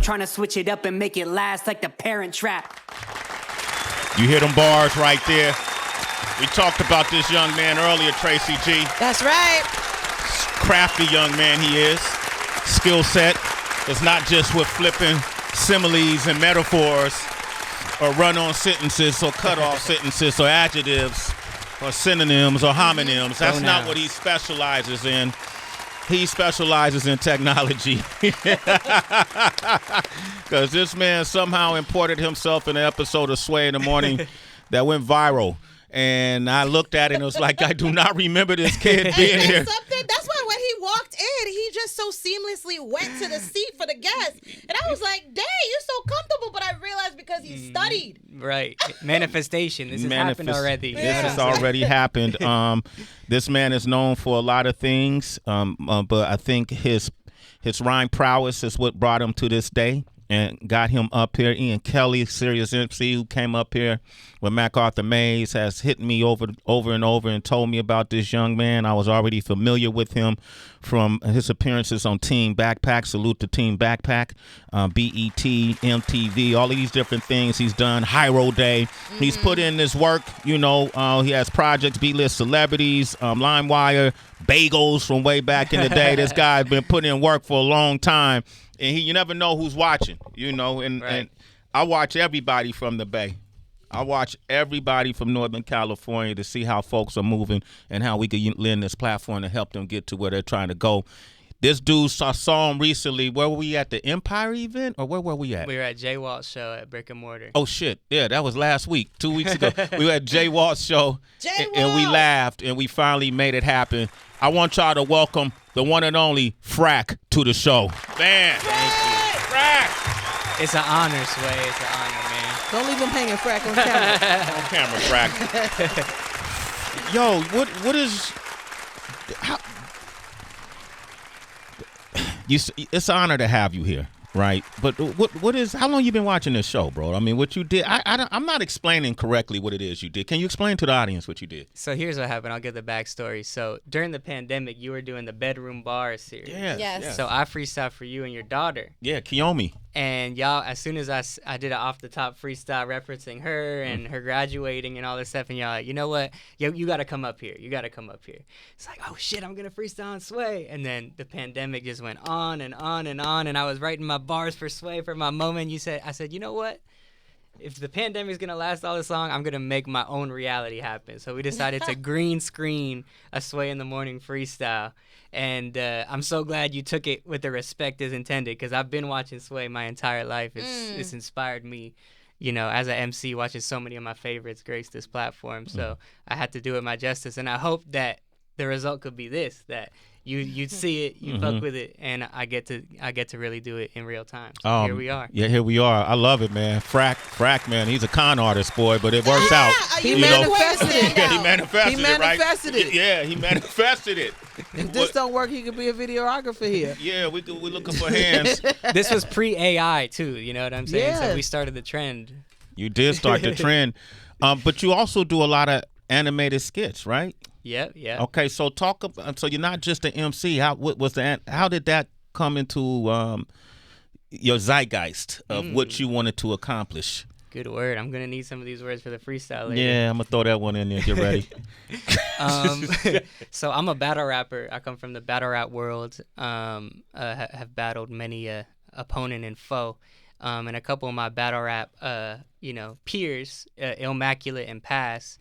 trying to switch it up and make it last like the Parent Trap. You hear them bars right there. We talked about this young man earlier, Tracy G. That's right. Crafty young man he is. Skill set. It's not just with flipping similes and metaphors or run-on sentences or cut-off sentences or adjectives or synonyms or homonyms. That's not what he specializes in. He specializes in technology. Because this man somehow imported himself in an episode of Sway in the Morning that went viral. And I looked at it and it was like, I do not remember this kid being here. That's why when he walked in, he just so seamlessly went to the seat for the guest. And I was like, dang, you're so comfortable. But I realized because he studied. Right. Manifestation. This has happened already. This has already happened. This man is known for a lot of things, but I think his rhyme prowess is what brought him to this day and got him up here. Kelly Serius MC, who came up here with MacArthur Maze, has hit me over and over and told me about this young man. I was already familiar with him from his appearances on Team Backpack. Salute to Team Backpack, BET, MTV, all of these different things he's done. Hyro Day. He's put in this work. You know, he has projects, B-list celebrities, LimeWire, Bagels from way back in the day. This guy's been putting in work for a long time. And you never know who's watching, you know, and I watch everybody from the Bay. I watch everybody from Northern California to see how folks are moving and how we can lend this platform to help them get to where they're trying to go. This dude saw him recently. Where were we at, the Empire event, or where were we at? We were at Jay Walt's show at Brick and Mortar. Oh, shit. Yeah, that was last week, 2 weeks ago. We were at Jay Walt's show, and we laughed, and we finally made it happen. I want y'all to welcome the one and only Frak to the show. Man. Thank you. Frak. It's an honor, Sway. It's an honor, man. Don't leave him hanging, Frak, on camera. On camera, Frak. Yo, what is... How, it's an honor to have you here, right? But what is? How long you been watching this show, bro? I mean, what you did? I'm not explaining correctly what it is you did. Can you explain to the audience what you did? So here's what happened. I'll give the backstory. So during the pandemic, you were doing the Bedroom Bars series. Yes. So I freestyled for you and your daughter. Yeah, Kiyomi. And y'all, as soon as I did an off-the-top freestyle referencing her and her graduating and all this stuff, and y'all like, you know what? You got to come up here. You got to come up here. It's like, oh, shit, I'm going to freestyle on Sway. And then the pandemic just went on and on and on, and I was writing my bars for Sway for my moment. I said, you know what? If the pandemic's going to last all this long, I'm going to make my own reality happen. So we decided to green screen a Sway in the Morning freestyle. And I'm so glad you took it with the respect as intended, because I've been watching Sway my entire life. It's inspired me, you know, as an MC, watching so many of my favorites grace this platform. So I had to do it my justice. And I hope that the result could be this, that you see it, you fuck with it, and I get to really do it in real time. So here we are. Yeah, here we are. I love it, man. Frak, man, he's a con artist, boy, but it works out. He manifested it. Yeah, he manifested it, right? It. Yeah, he manifested it. If this don't work, he could be a videographer here. Yeah, we're looking for hands. This was pre-AI, too, you know what I'm saying? Yeah. So we started the trend. You did start the trend. But you also do a lot of animated skits, right? Yep. Okay, so talk about. So you're not just an MC. How did that come into your zeitgeist of what you wanted to accomplish? Good word. I'm gonna need some of these words for the freestyle later. Yeah, I'm gonna throw that one in there. Get ready. So I'm a battle rapper. I come from the battle rap world. Have battled many opponent and foe. And a couple of my battle rap, peers, Immaculate and Pass.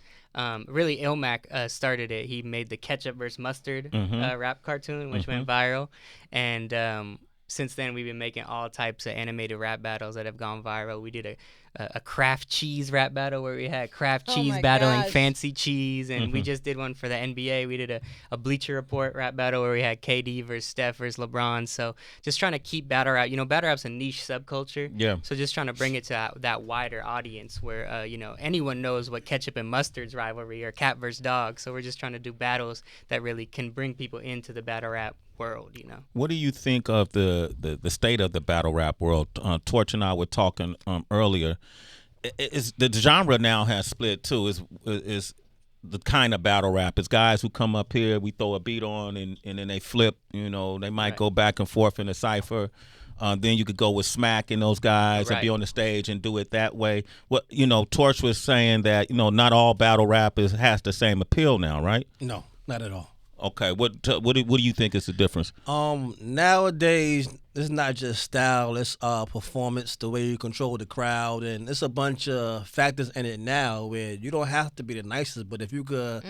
Really, Ilmac started it. He made the Ketchup vs. Mustard rap cartoon, which went viral. And since then, we've been making all types of animated rap battles that have gone viral. We did a Kraft cheese rap battle where we had Kraft cheese battling Fancy cheese. And we just did one for the NBA. We did a Bleacher Report rap battle where we had KD versus Steph versus LeBron. So just trying to keep battle rap. You know, battle rap's a niche subculture. Yeah. So just trying to bring it to that wider audience where, anyone knows what Ketchup and Mustard's rivalry or cat versus dog. So we're just trying to do battles that really can bring people into the battle rap world, you know. What do you think of the state of the battle rap world? Torch and I were talking earlier. Is the genre now has split too? Is the kind of battle rap? It's guys who come up here, we throw a beat on, and then they flip. You know, they might go back and forth in a cipher. Then you could go with Smack and those guys and be on the stage and do it that way. What Torch was saying that not all battle rap has the same appeal now, right? No, not at all. Okay, what do you think is the difference? Nowadays it's not just style, it's performance, the way you control the crowd, and it's a bunch of factors in it now where you don't have to be the nicest, but if you could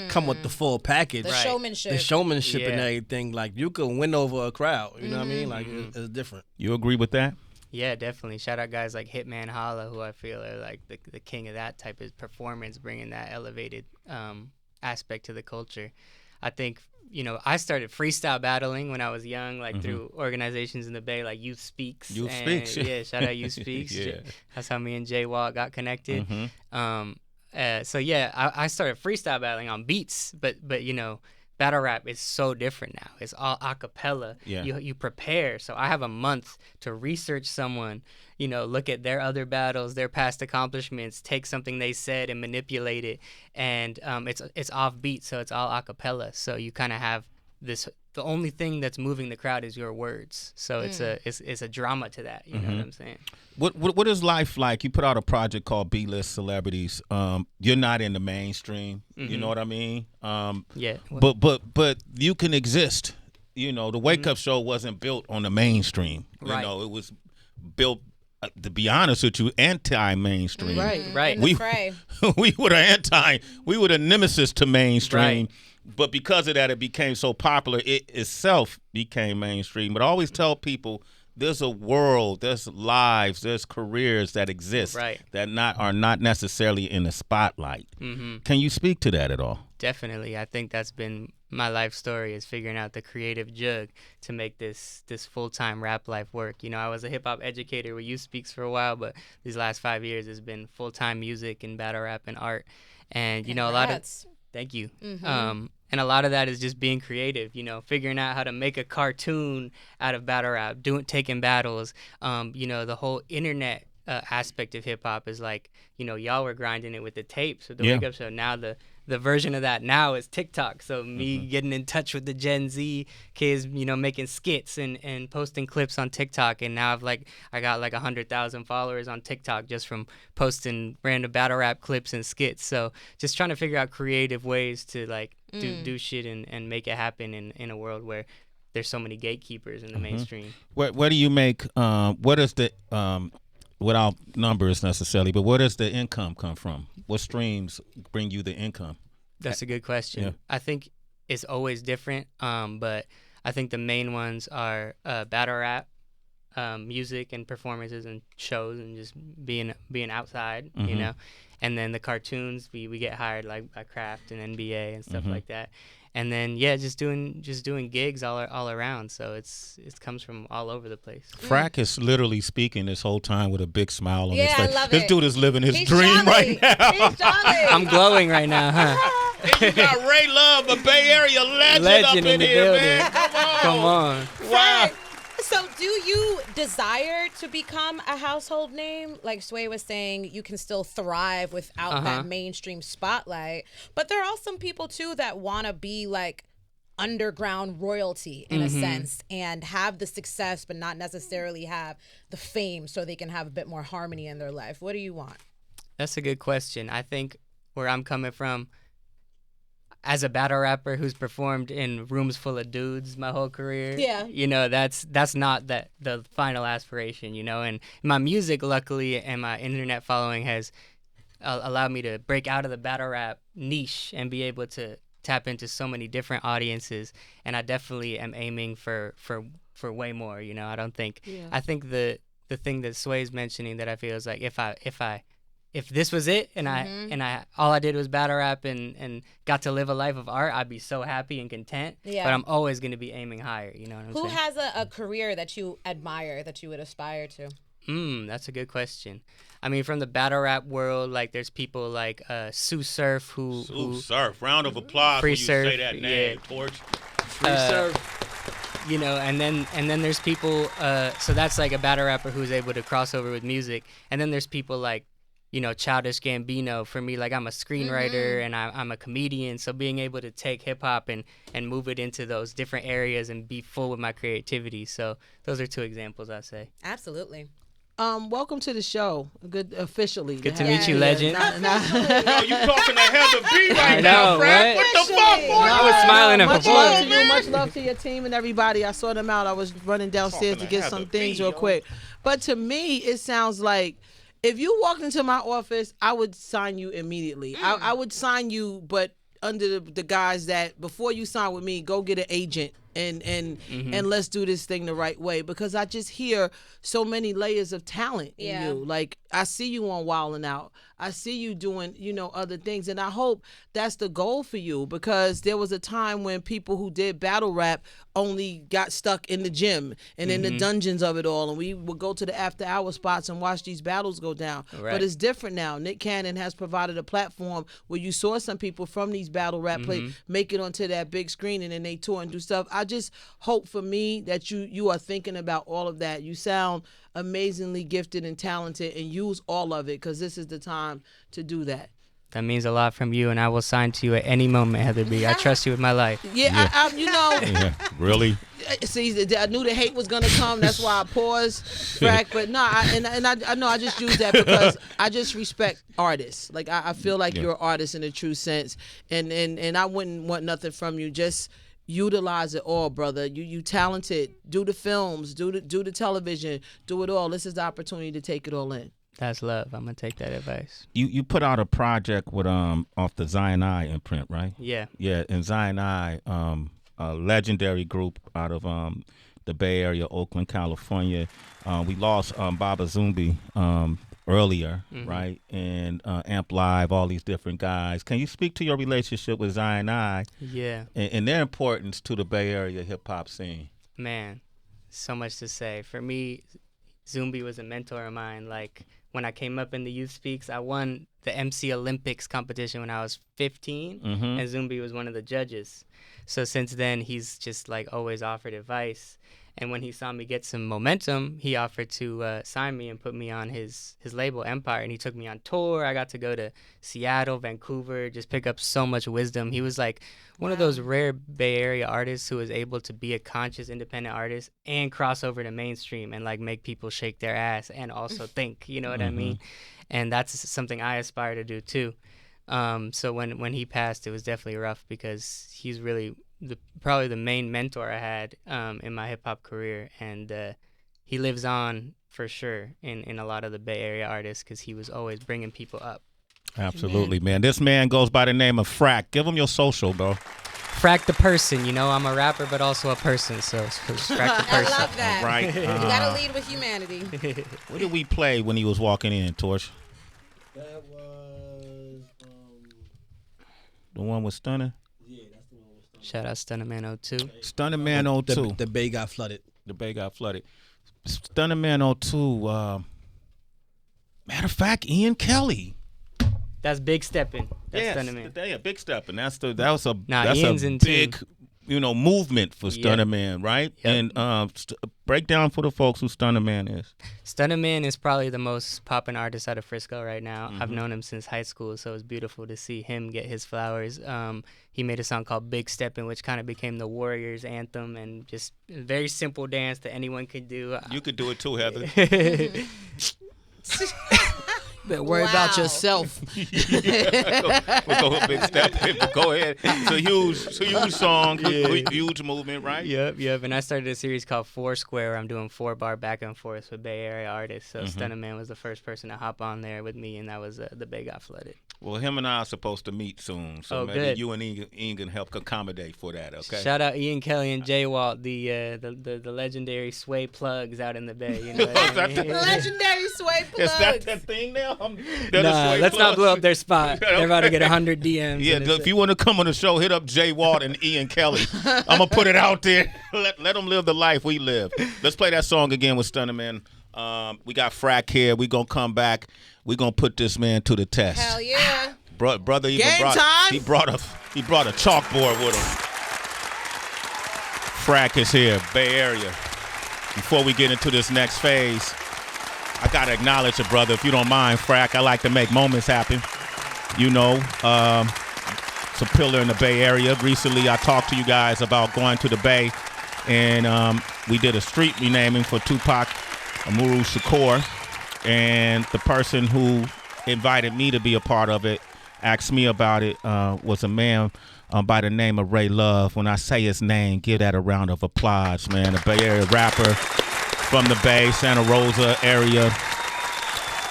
come with the full package, the showmanship, and everything, like you can win over a crowd. You know what I mean? Like it's different. You agree with that? Yeah, definitely. Shout out guys like Hitman Holla, who I feel are like the king of that type of performance, bringing that elevated aspect to the culture. I think, I started freestyle battling when I was young, like through organizations in the Bay, like Youth Speaks. Yeah, shout out Youth Speaks. Yeah. That's how me and Jay Watt got connected. So yeah, I started freestyle battling on beats, but battle rap is so different now. It's all a cappella. Yeah. You prepare. So I have a month to research someone, look at their other battles, their past accomplishments, take something they said and manipulate it. And it's off beat, so it's all a cappella. So you kind of have this. The only thing that's moving the crowd is your words. So it's a drama to that. You know what I'm saying? What is life like? You put out a project called B-List Celebrities. You're not in the mainstream. You know what I mean? Yeah. But you can exist. The Wake Up Show wasn't built on the mainstream. Right. It was built, to be honest with you, anti-mainstream. Right. We were the nemesis to mainstream. Right. But because of that, it became so popular. It itself became mainstream. But I always tell people there's a world, there's lives, there's careers that exist that are not necessarily in the spotlight. Can you speak to that at all? Definitely. I think that's been my life story, is figuring out the creative jug to make this full-time rap life work. I was a hip-hop educator with Youth Speaks for a while, but these last 5 years has been full-time music and battle rap and art. And, a lot of... Thank you. And a lot of that is just being creative, figuring out how to make a cartoon out of battle rap, taking battles. The whole internet aspect of hip hop is like, y'all were grinding it with the tapes with the Wake Up Show. Now the version of that now is TikTok. So me getting in touch with the Gen Z kids, making skits and posting clips on TikTok. And now I got like 100,000 followers on TikTok just from posting random battle rap clips and skits. So just trying to figure out creative ways to do shit and make it happen in a world where there's so many gatekeepers in the mainstream. Where do you make, what is the, without numbers necessarily, but where does the income come from? What streams bring you the income? That's a good question. Yeah. I think it's always different, but I think the main ones are battle rap, music and performances and shows and just being outside, and then the cartoons we get hired like by Kraft and NBA and stuff like that. And then just doing gigs all around. So it comes from all over the place. Frak is literally speaking this whole time with a big smile on his face. I love this it. dude is living his He's dream jolly. right now. He's jolly. I'm glowing right now, huh? And you got Ray Love, a Bay Area legend up in here, building. man. Come on. Wow. So do you desire to become a household name? Like Sway was saying, you can still thrive without that mainstream spotlight. But there are some people, too, that want to be like underground royalty in a sense and have the success but not necessarily have the fame so they can have a bit more harmony in their life. What do you want? That's a good question. I think where I'm coming from, as a battle rapper who's performed in rooms full of dudes my whole career, that's not the final aspiration, and my music, luckily, and my internet following has allowed me to break out of the battle rap niche and be able to tap into so many different audiences. And I definitely am aiming for way more. I don't think I think the thing that Sway's mentioning that I feel is like if this was it and I all I did was battle rap and got to live a life of art, I'd be so happy and content. But I'm always going to be aiming higher. You know what I'm saying? Who has a career that you admire, that you would aspire to? That's a good question. I mean, from the battle rap world, like there's people like Sue Surf who Surf. Round of applause Free when you Surf, say that name, Torch. Free Surf. And then there's people. So that's like a battle rapper who's able to cross over with music. And then there's people like Childish Gambino. For me, like, I'm a screenwriter and I'm a comedian, so being able to take hip hop and move it into those different areas and be full with my creativity. So those are 2 examples I say. Absolutely. Welcome to the show. Good officially. Good to meet you, legend. Yo, you talking to Heather B right I now, know, Frack? right? What the fuck, boy? I was smiling and much love to performing. you. Much love to your team and everybody. I saw them out. I was running downstairs Talking to to get some Heather things B, real yo. quick. But to me, it sounds like if you walked into my office, I would sign you immediately. I would sign you, but under the guise that before you sign with me, go get an agent and let's do this thing the right way, because I just hear so many layers of talent in you. Like, I see you on Wild 'N Out. I see you doing, other things, and I hope that's the goal for you, because there was a time when people who did battle rap only got stuck in the gym and in the dungeons of it all, and we would go to the after hour spots and watch these battles go down. Right. But it's different now. Nick Cannon has provided a platform where you saw some people from these battle rap play make it onto that big screen, and then they tour and do stuff. I just hope for me that you are thinking about all of that. You sound amazingly gifted and talented, and use all of it, because this is the time to do that. That means a lot from you, and I will sign to you at any moment, Heather B. I trust you with my life. Yeah. Yeah, really? See, I knew the hate was gonna come. That's why I paused, Frack. But no, I know I just use that because I just respect artists. Like, I feel like you're an artist in a true sense, and I wouldn't want nothing from you. Just utilize it all, brother. You talented. Do the films. Do the television. Do it all. This is the opportunity to take it all in. That's love. I'm gonna take that advice. You put out a project with off the Zion I imprint, right? Yeah. Yeah, and Zion I, a legendary group out of the Bay Area, Oakland, California. We lost Baba Zumbi earlier, right? And Amp Live, all these different guys. Can you speak to your relationship with Zion I Yeah. and their importance to the Bay Area hip hop scene? Man, so much to say. For me, Zumbi was a mentor of mine. Like, when I came up in the Youth Speaks, I won the MC Olympics competition when I was 15, and Zumbi was one of the judges. So since then, he's just, like, always offered advice. And when he saw me get some momentum, he offered to sign me and put me on his label, Empire. And he took me on tour. I got to go to Seattle, Vancouver, just pick up so much wisdom. He was like one of those rare Bay Area artists who was able to be a conscious, independent artist and cross over to mainstream and, like, make people shake their ass and also think, you know what I mean? And that's something I aspire to do too. So when he passed, it was definitely rough, because he's really probably the main mentor I had in my hip hop career, and he lives on for sure in a lot of the Bay Area artists, because he was always bringing people up. Absolutely, man. This man goes by the name of Frack. Give him your social, bro. Frack the person, I'm a rapper but also a person, so Frack the person. I love that. Right. You gotta lead with humanity. What did we play when he was walking in, Torch? That was The one with Stunner? Shout out Stunner Man 02. Stunner Man 02. the Bay got flooded. The Bay got flooded. Stunner Man 02. Matter of fact, Ian Kelly. That's Big Steppin'. That's Yes, Stunner Man. yeah, Big Step, and that was a Ian's in big, tune. movement for Stunner Man, right? Yep. And break down for the folks who Stunner Man is. Stunner Man is probably the most poppin' artist out of Frisco right now. I've known him since high school, so it's beautiful to see him get his flowers. He made a song called Big Steppin', which kind of became the Warriors anthem, and just a very simple dance that anyone could do. You could do it too, Heather. Better worry about yourself. We'll go with Big Step. Go ahead. It's a huge song, huge movement, right? Yep. And I started a series called Foursquare, where I'm doing 4-bar back and forth with Bay Area artists. So Stunner Man was the first person to hop on there with me, and that was The Bay Got Flooded. Well, him and I are supposed to meet soon, so maybe good. you and Ian can help accommodate for that, okay? Shout out Ian Kelly and Jay Walt, the legendary Sway plugs out in the Bay. You know what I mean? Legendary Sway plugs. Is that thing now? Nah, let's not blow up their spot. They're about to get 100 DMs. Yeah, if you want to come on the show, hit up Jay Walt and Ian Kelly. I'm going to put it out there. Let them live the life we live. Let's play that song again with Stunner Man. We got Frack here. We're going to come back. We're going to put this man to the test. Hell yeah. Brother even Game brought time. he brought a chalkboard with him. Frack is here, Bay Area. Before we get into this next phase, I gotta acknowledge it, brother, if you don't mind, Frak. I like to make moments happen. You know, it's a pillar in the Bay Area. Recently, I talked to you guys about going to the Bay, and we did a street renaming for Tupac Amaru Shakur, and the person who invited me to be a part of it asked me about it was a man by the name of Ray Luv. When I say his name, give that a round of applause, man. A Bay Area rapper from the Bay, Santa Rosa area.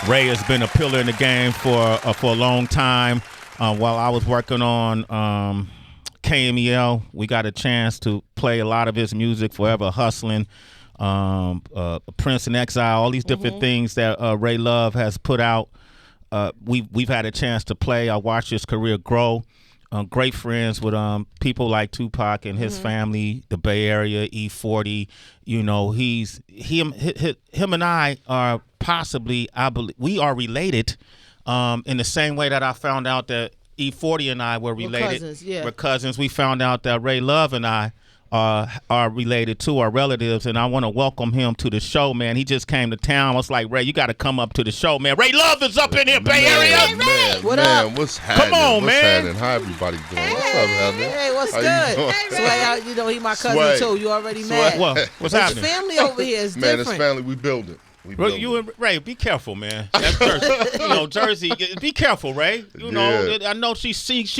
Ray has been a pillar in the game for a long time. While I was working on KMEL, we got a chance to play a lot of his music, Forever Hustling, Prince in Exile, all these different things that Ray Luv has put out. We've had a chance to play. I watched his career grow. Great friends with people like Tupac and his family, the Bay Area, E40. You know, him and I are possibly, I believe, we are related in the same way that I found out that E40 and I were related. Cousins, yeah. We're cousins. We found out that Ray Luv and I are related to, our relatives, and I want to welcome him to the show, man. He just came to town. I was like, Ray, you got to come up to the show, man. Ray Luv is up in here, Bay Area. What up? What's happening? Come on, what's man. Happening? How everybody doing? What's up, Heather? Hey, what's How good? you doing? Sway, you know, he my cousin Sway. too. You already Sway. mad. What? What's His happening? family over here is Man, different. it's family. We build it. Bro, you and Ray, be careful, man. That's Jersey. You know, Jersey. Be careful, Ray. You know, Yeah. I know she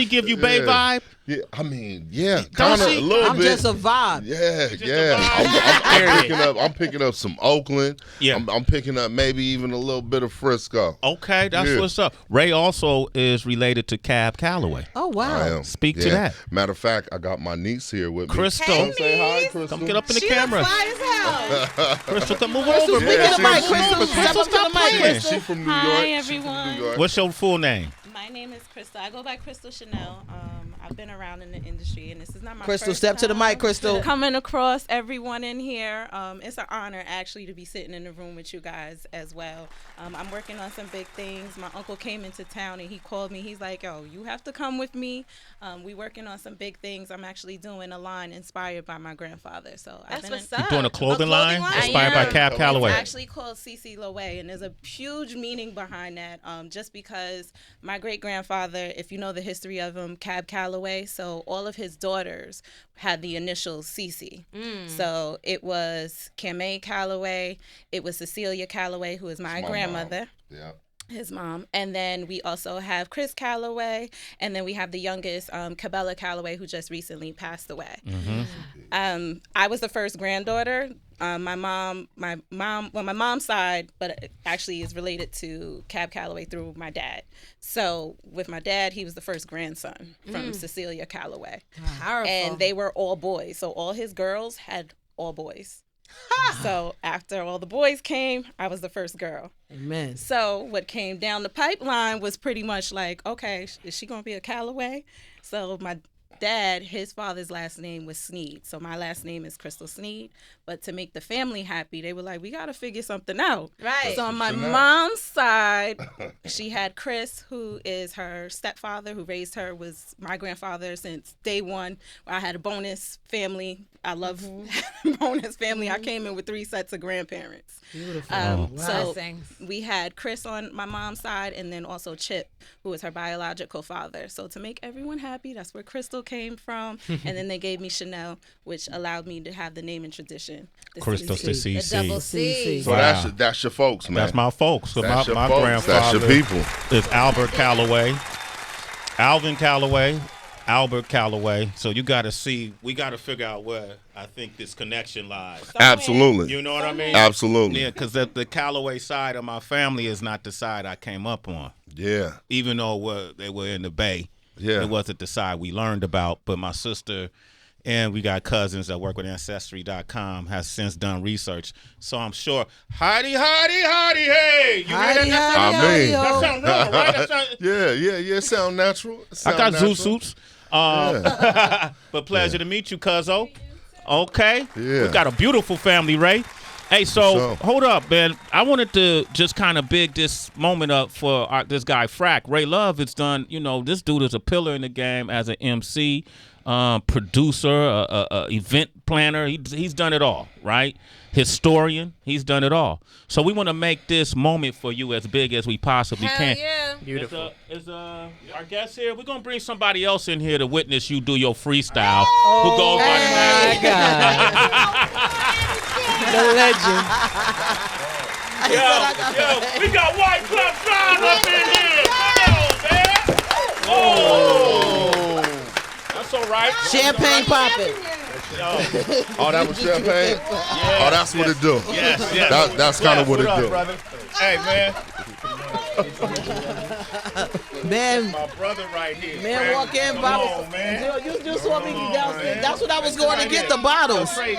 give you Bay vibe. Yeah, I mean, yeah, Don't kind of she? a little I'm bit. just a vibe. Yeah, a yeah. vibe. I'm picking up some Oakland. Yeah. I'm picking up maybe even a little bit of Frisco. Okay, that's Yeah. what's up. Ray also is related to Cab Calloway. Oh wow. I am. Speak to that. Matter of fact, I got my niece here with me. Crystal. Come say hi, Crystal. Come get up in the She camera. fly as hell. Crystal, come move Crystal, over, speak man. to the mic, she- Crystal. she- Step up to the mic, playing. Crystal. She's from New Hi, York. She's everyone. from New York. What's your full name? My name is Crystal. I go by Crystal Chanel. I've been around in the industry, and this is not my Crystal, first step to the time mic, Crystal. coming across everyone in here. It's an honor, actually, to be sitting in the room with you guys as well. I'm working on some big things. My uncle came into town, and he called me. He's like, "Oh, you have to come with me. We working on some big things. I'm actually doing a line inspired by my grandfather." So I've That's been what's in, up. Doing a clothing line inspired by I am. Cab Calloway. It's actually called CC Lowe, and there's a huge meaning behind that. Just because my great grandfather, if you know the history of him, Cab Calloway, so all of his daughters had the initials CC. So it was Kamay Calloway, it was Cecilia Calloway, who is my grandmother. Yeah. His mom, and then we also have Chris Calloway, and then we have the youngest, Cabela Calloway, who just recently passed away. I was the first granddaughter. My mom's side, but it actually is related to Cab Calloway through my dad. So with my dad, he was the first grandson from Cecilia Calloway, Powerful. and they were all boys. So all his girls had all boys. So after all the boys came, I was the first girl. Amen. So what came down the pipeline was pretty much like, okay, is she going to be a Calloway? So my dad, his father's last name was Sneed. So my last name is Crystal Sneed. But to make the family happy, they were like, we got to figure something out. Right. So on my mom's side, she had Chris, who is her stepfather, who raised her, was my grandfather since day one. I had a bonus family. I love bonus family. I came in with 3 sets of grandparents. Beautiful. So Blessings. we had Chris on my mom's side, and then also Chip, who was her biological father. So to make everyone happy, that's where Crystal came from. And then they gave me Chanel, which allowed me to have the naming tradition. The Crystal to CC. CC. The double C. So Wow. that's your folks, man. That's my folks. So That's your my folks. grandfather That's your people. is Albert Calloway, Alvin Calloway, Albert Calloway. So you got to see, we got to figure out where I think this connection lies. Absolutely. You know what I mean? Absolutely. Yeah, because the Calloway side of my family is not the side I came up on. Yeah. Even though they were in the Bay, Yeah. it wasn't the side we learned about. But my sister and we got cousins that work with Ancestry.com has since done research. So I'm sure, howdy, hey. You hear that? That sound wrong, right? That sound, Yeah. Sound natural. I got natural. zoo suits. But pleasure to meet you, cuzzo. Okay. Yeah. We got a beautiful family, Ray. Hey, so sure. hold up, man. I wanted to just kind of big this moment up for this guy, Frak. Ray Luv has done, this dude is a pillar in the game as an MC. producer, event planner. He's done it all, right? Historian. He's done it all. So we want to make this moment for you as big as we possibly can. Yeah. Beautiful. Is our guest here? We're gonna bring somebody else in here to witness you do your freestyle. Who goes by the name? The legend. Yo, we got White Club John up in here. Come on, man. Oh, that's all right. Champagne popping. Oh, that was champagne? Oh, that's what it do. Yes. That's kind of what it do. Brother? Hey, man. Man, My brother right here. man, Frank. walk in, Come bottle. on, man. You just saw me downstairs. man. That's what I was going to get, the bottles. Trey,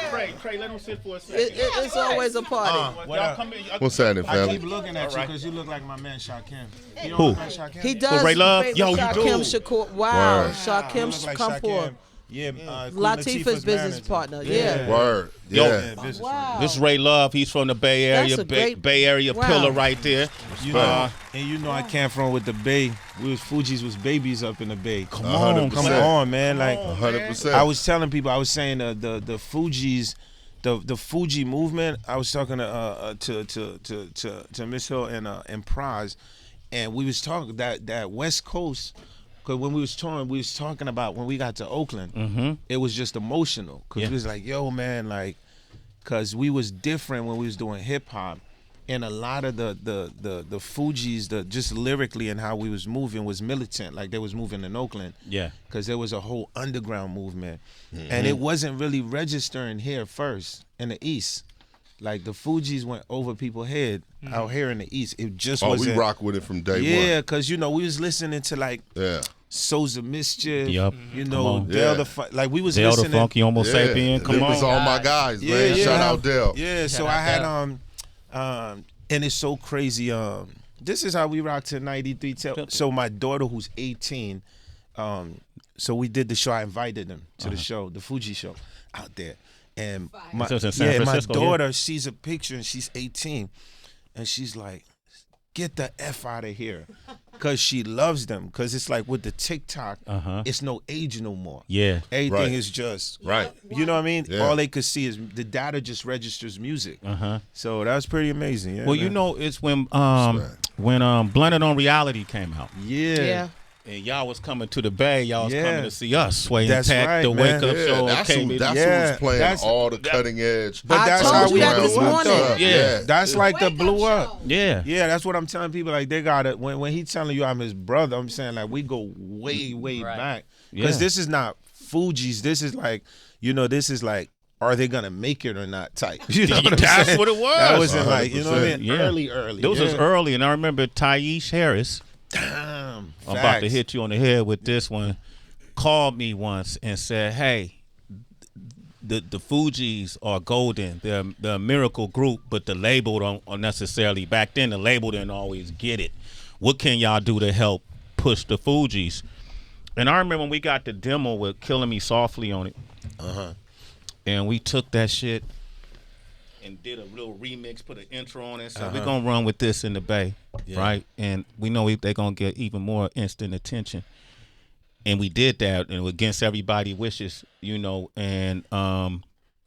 let him sit for a second. It's always a party. Y'all come in. What's happening, I family? keep looking at you because you look like my man Shakim. You know Who? my man Shakim? He does. Ray Love? favorite Yo, you Shakim do. Shakur. Wow. Word. You Shakim, look like come Shakim. forward. Yeah, Latifah's business partner. Yeah. Word. Yo, Yeah. Wow. This Ray Love, he's from the Bay Area. That's a great- Bay Area wow. pillar right there. You know, and you know I came from with the Bay. Fuji's was babies up in the Bay. Come on, 100%. come on, man. Like 100%. I was telling people, I was saying the Fuji's, the Fuji movement. I was talking to Miss Hill and Praz, and we was talking that West Coast. Because when we was touring, we was talking about when we got to Oakland, it was just emotional. Because we was like, yo, man, like, because we was different when we was doing hip hop. And a lot of the Fugees, just lyrically and how we was moving was militant, like they was moving in Oakland. Yeah. Because there was a whole underground movement. And it wasn't really registering here first in the East. Like the Fugees went over people's head out here in the East. It just Oh, wasn't. we rock with it from day one. Yeah, because, you know, we was listening to like Yeah. Souls of Mischief, Yup. you Come know, on. Dale Yeah. like we was Dale the listening. Funky Homo Yeah. Sapien. Come Them on. was all my guys, man. Yeah. Shout out Dale. Yeah, so Shout I out had and it's so crazy. This is how we rock to 93. So my daughter, who's 18, so we did the show. I invited them to the show, the Fuji show, out there, and my This was in San Francisco, my yeah. daughter sees a picture and she's 18, and she's like, "Get the F out of here," because she loves them. Because it's like with the TikTok, it's no age no more. Yeah. Everything Right. is just Right. You know what I mean? Yeah. All they could see is the data just registers music. So that was pretty amazing. Yeah, Well, you man. know, it's when Blended on Reality came out. Yeah. And y'all was coming to the Bay. Y'all was Yeah. coming to see us. Sway That's Impact, right, the man. Wake Up Yeah, Show. that's came who in. was Yeah, playing that's- all the cutting edge. But I that's told how you we that this blew up, morning. though. Yeah. That's like the blew up. Yeah. Yeah, that's what I'm telling people. Like they got it when he telling you I'm his brother. I'm saying like we go way Right. back because Yeah. this is not Fuji's. This is like this is like. Are they gonna make it or not? Type. You know what I'm That's saying? what it was. That wasn't like you know what I 100%. mean. Yeah. Early. This was early, and I remember Taish Harris. Damn. I'm about to hit you on the head with this one. Called me once and said, "Hey, the Fugees are golden. They're a miracle group, but the label don't necessarily. Back then, the label didn't always get it. What can y'all do to help push the Fugees?" And I remember when we got the demo with "Killing Me Softly" on it, and we took that shit and did a little remix, put an intro on it, and said, "We're gonna run with this in the Bay, right?" And we know they're gonna get even more instant attention. And we did that, and against everybody's wishes, and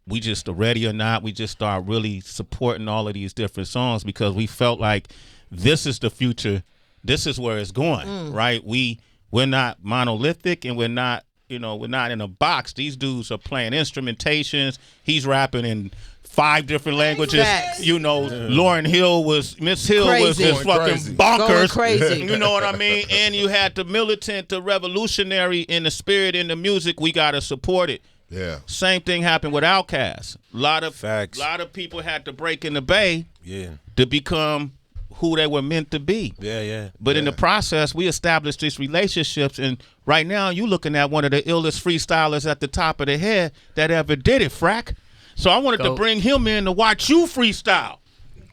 we just, ready or not, we just start really supporting all of these different songs because we felt like this is the future. This is where it's going, right? We're not monolithic, and we're not in a box. These dudes are playing instrumentations. He's rapping in 5 different languages. Facts. Lauryn Hill Miss Hill was Crazy. just fucking Crazy. bonkers. Going crazy. You know what I mean? And you had the militant, the revolutionary in the spirit, in the music. We gotta support it. Yeah. Same thing happened with Outkast. A lot Facts. of people had to break in the Bay Yeah. to become who they were meant to be. Yeah. But in the process, we established these relationships, and right now you're looking at one of the illest freestylers at the top of the head that ever did it, Frack. So I wanted to Go. bring him in to watch you freestyle.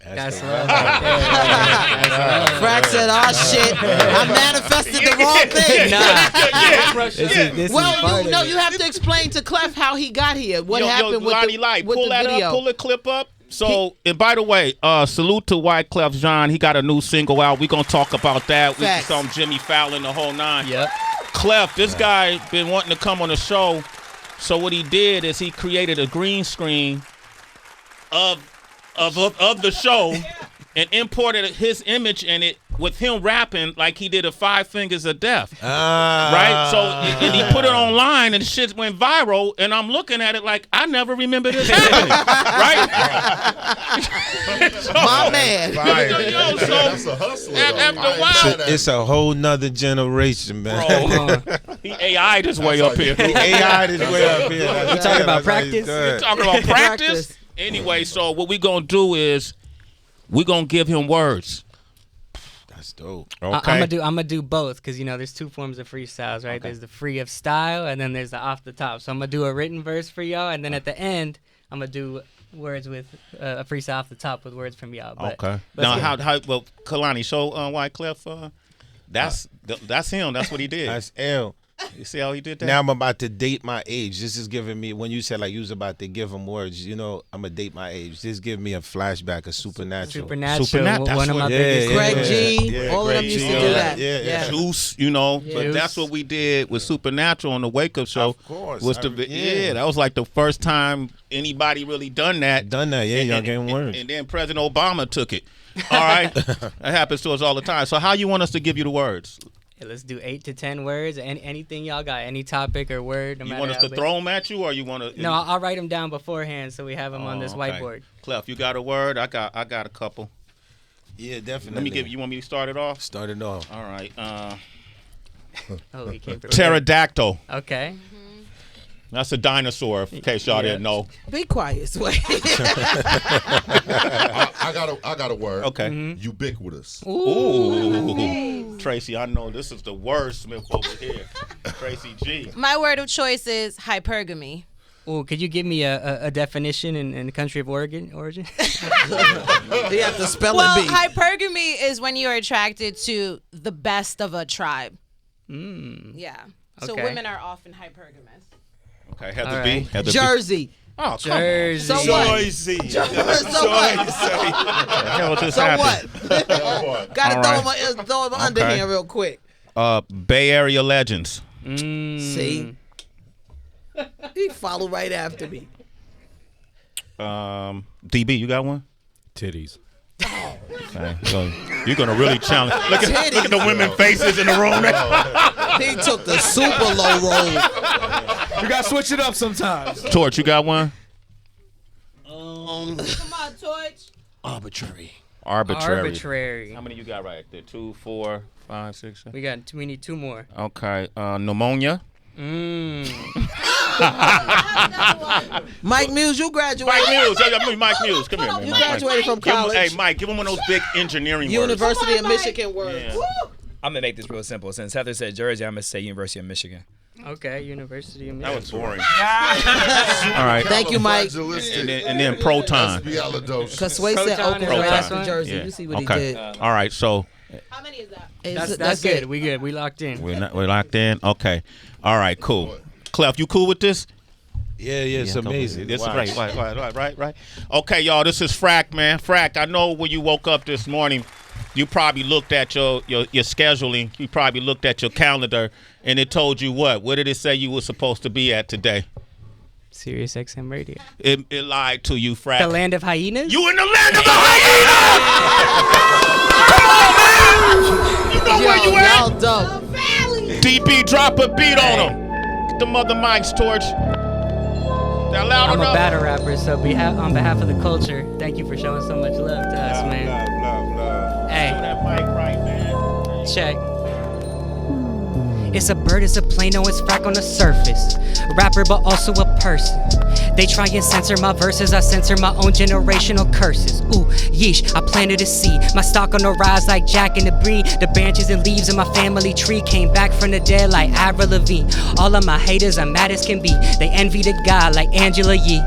That's love. That's love. Frack said, "Oh shit, I manifested the wrong thing." Well, you have to explain to Clef how he got here. What happened with Lonnie the, Light, with pull the that video? up, pull the clip up. So, and by the way, salute to Wyclef Jean. He got a new single out. We gonna talk about that. We Facts. saw Jimmy Fallon, the whole 9. Yep. Clef, this guy been wanting to come on the show. So what he did is he created a green screen of the show and imported his image in it with him rapping like he did a 5 Fingers of Death. Right? So and he put it online and shit went viral, and I'm looking at it like I never remember this happening. Right? My man. That's a hustler. After a while, It's a whole nother generation, man. he AI'd his way up here. AI is way up here. You talking about practice? Talking about practice. Anyway, so what we gonna do is we gonna give him words. That's dope. Okay. I'm gonna do both because there's 2 forms of freestyles, right? There's the free of style and then there's the off the top. So I'm gonna do a written verse for y'all, and then at the end I'm gonna do words with a freestyle off the top with words from y'all. But, Okay. Now how well Kalani show Wyclef that's him. That's what he did. That's L. You see how he did that? Now I'm about to date my age. This is giving me, when you said like you was about to give him words, I'm gonna date my age. This give me a flashback of Supernatural. Supernatural. One of my biggest. Greg G. All of them used to do that. Yeah. Juice, but that's what we did with Supernatural on the Wake Up Show. Of course. Was that was like the first time anybody really done that. Y'all gave him words. And then President Obama took it. All right? That happens to us all the time. So how you want us to give you the words? Yeah, let's do 8 to 10 words. Anything y'all got, any topic or word. No You matter want us to throw them at you, or you want to? No, I'll write them down beforehand so we have them on this whiteboard. Clef, you got a word? I got a couple. Yeah, definitely. Let me give you. Want me to start it off? Start it off. All right. He came Pterodactyl. Okay. That's a dinosaur. In case y'all didn't know. Be quiet, Sway. I got a word. Okay. Ubiquitous. Ooh. Tracy, I know this is the worst Smith over here. Tracy G. My word of choice is hypergamy. Oh, could you give me a definition in the country of origin? You have to spell Well, it. hypergamy is when you're attracted to the best of a tribe. Yeah. So Okay. women are often hypergamous. Okay, Heather All B. right. Heather Jersey. B. Oh, come Jersey. So what? Joycey. So what? Hell just So happened. what? Gotta All throw him under Okay. here real quick. Bay Area legends. See? He followed right after me. DB, you got one? Titties. Okay. So you're gonna really challenge. Look at the women faces in the room. He took the super low roll. You gotta switch it up sometimes. Torch, you got one? Come on, Torch. Arbitrary. Arbitrary. How many you got right there? 2, 4, 5, 6, 7. We need 2 more. Okay. Pneumonia. Mike Muse, you graduated. Mike Muse. Come here, man. You Mike. graduated from college. Hey, Mike, give him one of those big engineering words. University of Michigan words. Yeah. I'm gonna make this real simple. Since Heather said Jersey, I'm gonna say University of Michigan. Okay, University of That Michigan. was boring. All right. Thank you, Mike. And then Proton. Because Sway said Proton is Oakland the right last after one? Jersey. Yeah. You see what Okay. he did. All right. So How many is that? That's good. it. We good. We locked in. we're locked in. Okay. All right. Cool. Clef, you cool with this? Yeah, it's amazing. It's Watch. right. Okay, y'all, this is Frak, man. Frak, I know when you woke up this morning, you probably looked at your scheduling. You probably looked at your calendar, and it told you what? What did it say you were supposed to be at today? Sirius XM Radio. It lied to you, Frak. The land of hyenas? You in the land of the hyenas! Come on, man! You know where you at? Y'all dope. DB, drop a beat on him. Get the mother mics, Torch. That loud I'm enough? a battle rapper, so on behalf of the culture, thank you for showing so much love to us, man. Love. Hey, That mic right, man. check. It's a bird, it's a plane, no, it's Frak on the surface. Rapper, but also a person. They try and censor my verses, I censor my own generational curses. Ooh, yeesh, I planted a seed. My stock on the rise like Jack and the Breed. The branches and leaves of my family tree came back from the dead like Avril Lavigne. All of my haters are mad as can be. They envy the God like Angela Yee.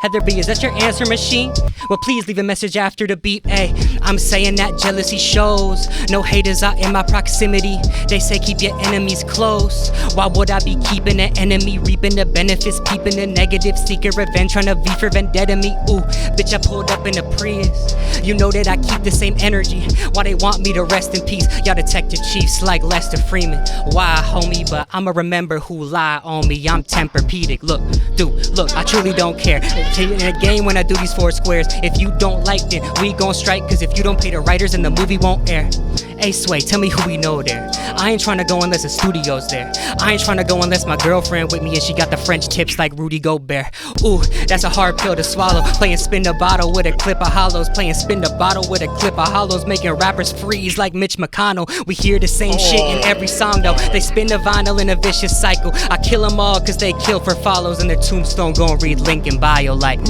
Heather B, is that your answer machine? Well, please leave a message after the beep. Ay, I'm saying that jealousy shows. No haters out in my proximity. They say keep your enemies close. Why would I be keeping an enemy, reaping the benefits, peeping the negative, seeking revenge, trying to V for vendetta me? Ooh, bitch, I pulled up in a Prius. You know that I keep the same energy. Why they want me to rest in peace? Y'all detective chiefs like Lester Freeman. Why, homie? But I'ma remember who lie on me. I'm Tempur-Pedic. Look, dude, look, I truly don't care. In a game when I do these 4 squares, if you don't like it, we gon' strike, cause if you don't pay the writers, then the movie won't air. Hey Sway, tell me who we know there. I ain't tryna go unless the studio's there. I ain't tryna go unless my girlfriend with me and she got the French tips like Rudy Gobert. Ooh, that's a hard pill to swallow. Playing spin the bottle with a clip of hollows. Playing spin the bottle with a clip of hollows. Making rappers freeze like Mitch McConnell. We hear the same shit in every song though. They spin the vinyl in a vicious cycle. I kill them all cause they kill for follows. And their tombstone gon' read Lincoln bio like,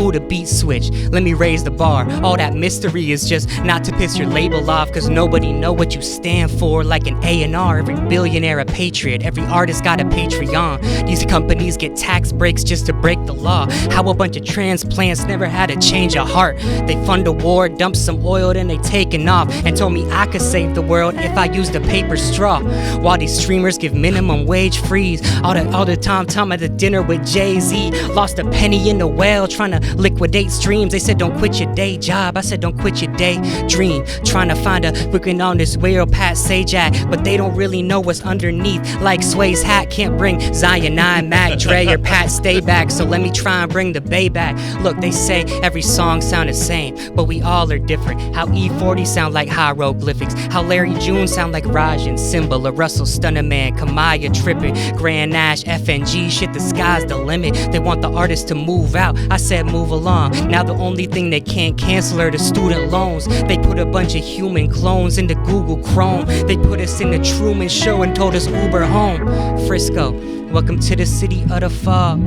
ooh, the beat switch, let me raise the bar. All that mystery is just not to piss your label off, cause nobody know what you stand for. Like an A&R, every billionaire a patriot, every artist got a Patreon. These companies get tax breaks just to break the law. How a bunch of transplants never had a change of heart. They fund a war, dump some oil, then they taking off, and told me I could save the world if I used a paper straw. While these streamers give minimum wage freeze. All the time at the dinner with Jay-Z. Lost a penny in the well trying to liquidate streams. They said don't quit your day job. I said don't quit your day dream. Trying to find a booking on this whale Pat Sajak, but they don't really know what's underneath. Like Sway's hat can't bring Zion 9, Mac, Dre, or Pat stay back. So let me try and bring the bay back. Look, they say every song sound the same, but we all are different. How E40 sound like hieroglyphics. How Larry June sound like Raj and Symbol, or Russell Stunnerman, Kamaya tripping, Grand Nash, FNG, shit, the sky's the limit. They want the artist to move out. I said move along. Now the only thing they can't cancel are the student loans. They put a bunch of human clones into Google Chrome. They put us in the Truman Show and told us Uber home. Frisco, welcome to the city of the fog,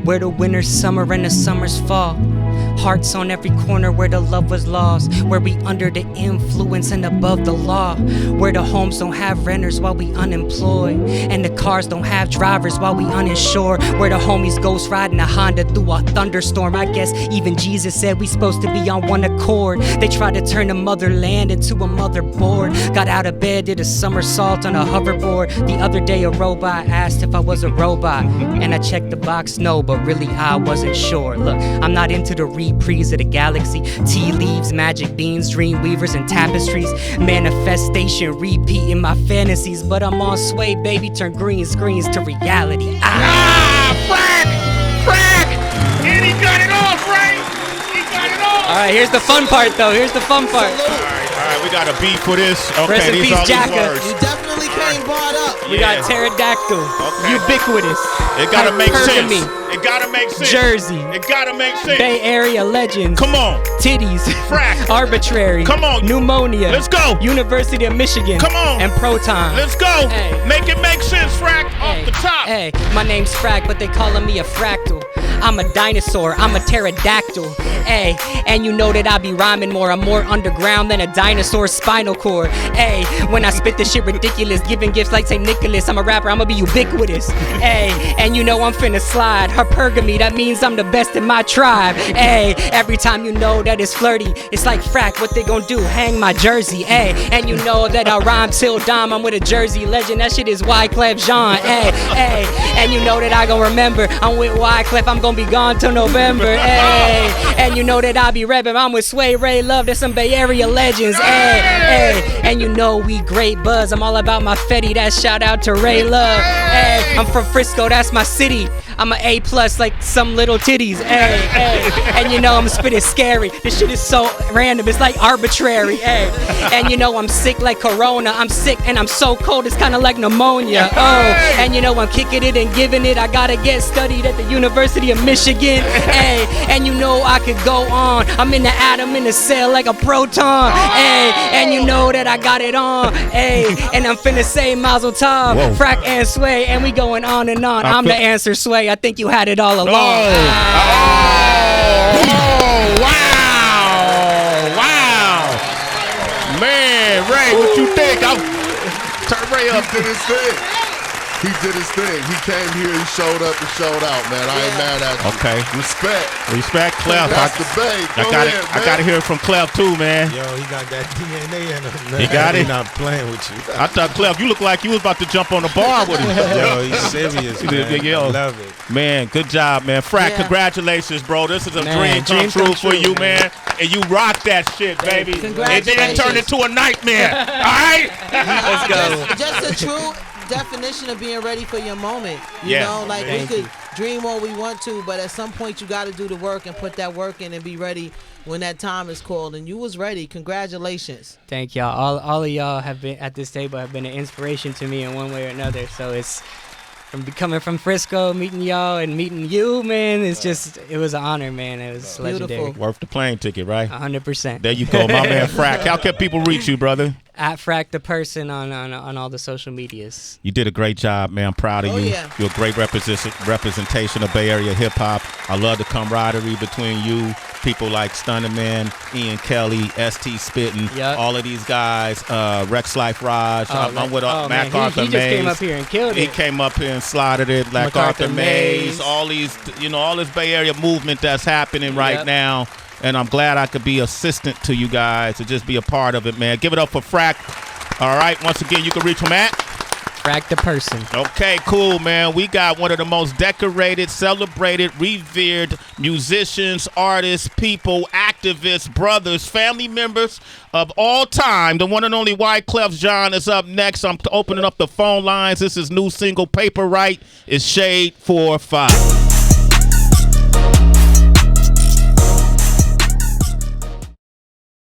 where the winter's summer and the summer's fall. Hearts on every corner where the love was lost, where we under the influence and above the law, where the homes don't have renters while we unemployed, and the cars don't have drivers while we uninsured, where the homies ghost riding a Honda through a thunderstorm. I guess even Jesus said we supposed to be on one accord. They tried to turn the motherland into a motherboard. Got out of bed, did a somersault on a hoverboard. The other day a robot asked if I was a robot, and I checked the box no, but really I wasn't sure. Look, I'm not into the reprise of the galaxy. Tea leaves, magic beans, dream weavers, and tapestries. Manifestation, repeating my fantasies. But I'm on Sway, baby, turn green screens to reality. Frack! And he got it off, right? He got it off! Alright, here's the fun part though. Here's the fun part. Alright, we got a beat for this. Okay, Rest in these peace, are Jacka. these words. You definitely came brought up. We got pterodactyl, ubiquitous. It gotta make sense. Hypergamy, It gotta make sense. Jersey, It gotta make sense. Bay Area legends. Come on. Titties, Frack. arbitrary. Come on. Pneumonia. Let's go. University of Michigan. Come on. And Proton. Let's go. Hey. Make it make sense, Frack. Off the top. Hey, my name's Frack, but they calling me a fractal. I'm a dinosaur, I'm a pterodactyl. Hey, and you know that I be rhyming more. I'm more underground than a dinosaur's spinal cord. Hey, when I spit this shit ridiculous, giving gifts like St. Nicholas. I'm a rapper, I'ma be ubiquitous. Hey, and you know I'm finna slide. Hypergamy, that means I'm the best in my tribe. Hey, every time you know that it's flirty, it's like Frack, what they gon' do? Hang my jersey. Hey, and you know that I rhyme till dime. I'm with a Jersey legend, that shit is Wyclef Jean. Hey, and you know that I gon' remember. I'm with Wyclef, I'm gonna be gone till November. Hey, and you know that I be reppin'. I'm with Sway, Ray Love, that's some Bay Area legends. Hey, and you know we great buzz. I'm all about my Fetty, that shout out to Ray Love. Hey, I'm from Frisco, that's my city. I'm a A+ like some little titties. Hey, and you know I'm spitting scary. This shit is so random, it's like arbitrary. Hey, and you know I'm sick like Corona. I'm sick and I'm so cold, it's kinda like pneumonia. Oh, and you know I'm kicking it and giving it. I gotta get studied at the University of Michigan. Hey, and you know I could go on. I'm in the atom in the cell like a proton. Hey, and you know that I got it on. Hey, and I'm finna say Mazel Tov, Frack and Sway, and we going on and on. I'm the answer, Sway. I think you had it all along. Wow. Man, Ray, what you think? I'll turn Ray up To this thing. He did his thing. He came here, he showed up and showed out, man. I ain't mad at you. Okay. Respect, Clef. That's the babe. I gotta hear it from Clef too, man. Yo, he got that DNA in him. He got it. He not playing with you. I thought Clef, you look like you was about to jump on the bar with him. Yo, he's serious, man. Yo. I love it. Man, good job, man. Frak, congratulations, bro. This is a dream come true for you, man. And you rock that shit, baby. It didn't turn into a nightmare. All right? Let's go. Just a true definition of being ready for your moment. You know, like we could dream all we want to, but at some point you got to do the work and put that work in and be ready when that time is called. And you was ready. Congratulations. Thank y'all. All of y'all have been at this table have been an inspiration to me in one way or another. So it's coming from Frisco, meeting y'all and meeting you, man. It's just, it was an honor, man. It was legendary. Worth the plane ticket, right? 100%. There you go, my man Frak. How can people reach you, brother? At Frak the person on all the social medias. You did a great job, man. I'm proud of you. Yeah. You're a great representation of Bay Area hip hop. I love the camaraderie between you, people like Stunner Man, Ian Kelly, ST Spittin', all of these guys, Rex Life Raj. I'm with MacArthur Maze. He just came up here and killed it. He came up here and slotted it. MacArthur Maze. All these, all this Bay Area movement that's happening right now. And I'm glad I could be assistant to you guys to just be a part of it, man. Give it up for Frak. All right, once again, you can reach him at Frak the person. Okay, cool, man. We got one of the most decorated, celebrated, revered musicians, artists, people, activists, brothers, family members of all time. The one and only Wyclef Jean is up next. I'm opening up the phone lines. This is new single Paper Right. It's Shade 4-5.